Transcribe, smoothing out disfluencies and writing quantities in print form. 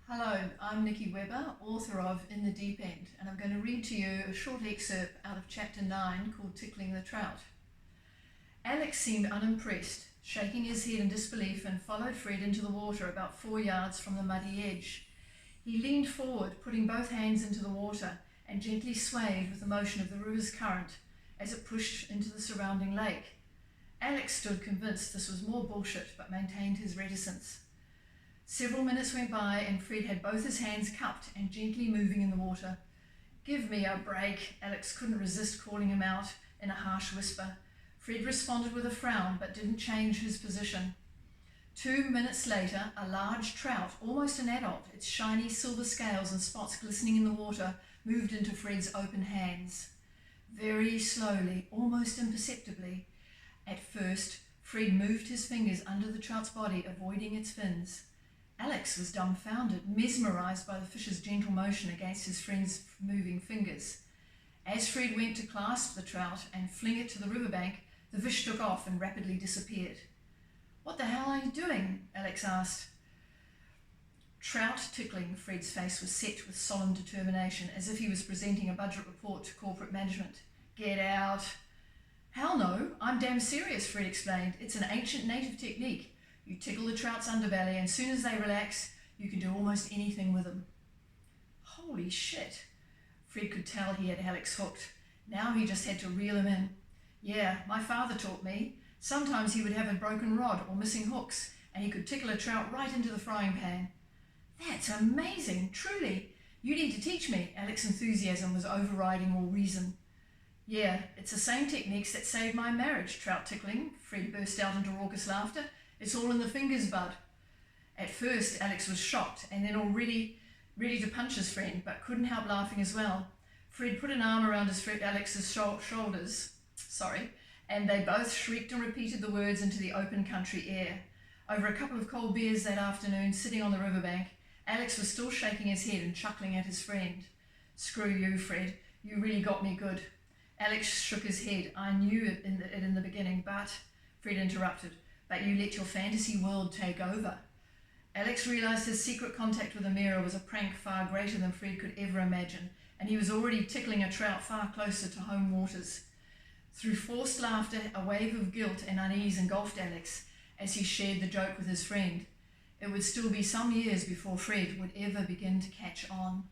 Hello, I'm Nicky Webber, author of In the Deep End, and I'm going to read to you a short excerpt out of chapter 9 called Tickling the Trout. Alex seemed unimpressed, shaking his head in disbelief, and followed Fred into the water about 4 yards from the muddy edge. He leaned forward, putting both hands into the water, and gently swayed with the motion of the river's current as it pushed into the surrounding lake. Alex stood convinced this was more bullshit, but maintained his reticence. Several minutes went by and Fred had both his hands cupped and gently moving in the water. "Give me a break," Alex couldn't resist calling him out in a harsh whisper. Fred responded with a frown but didn't change his position. 2 minutes later, a large trout, almost an adult, its shiny silver scales and spots glistening in the water, moved into Fred's open hands. Very slowly, almost imperceptibly. At first, Fred moved his fingers under the trout's body, avoiding its fins. Alex was dumbfounded, mesmerized by the fish's gentle motion against his friend's moving fingers. As Fred went to clasp the trout and fling it to the riverbank, the fish took off and rapidly disappeared. "What the hell are you doing?" Alex asked. Trout tickling. Fred's face was set with solemn determination, as if he was presenting a budget report to corporate management. "Get out." "Hell no, I'm damn serious," Fred explained. "It's an ancient native technique. You tickle the trout's underbelly, and as soon as they relax, you can do almost anything with them." Holy shit. Fred could tell he had Alex hooked. Now he just had to reel him in. "Yeah, my father taught me. Sometimes he would have a broken rod or missing hooks, and he could tickle a trout right into the frying pan." "That's amazing, truly. You need to teach me." Alex's enthusiasm was overriding all reason. "Yeah, it's the same techniques that saved my marriage, trout tickling." Fred burst out into raucous laughter. "It's all in the fingers, bud." At first, Alex was shocked and then already ready to punch his friend, but couldn't help laughing as well. Fred put an arm around Alex's shoulders, and they both shrieked and repeated the words into the open country air. Over a couple of cold beers that afternoon, sitting on the riverbank, Alex was still shaking his head and chuckling at his friend. "Screw you, Fred. You really got me good." Alex shook his head. "I knew it in the beginning, but..." Fred interrupted. "But you let your fantasy world take over." Alex realized his secret contact with the mirror was a prank far greater than Fred could ever imagine, and he was already tickling a trout far closer to home waters. Through forced laughter, a wave of guilt and unease engulfed Alex as he shared the joke with his friend. It would still be some years before Fred would ever begin to catch on.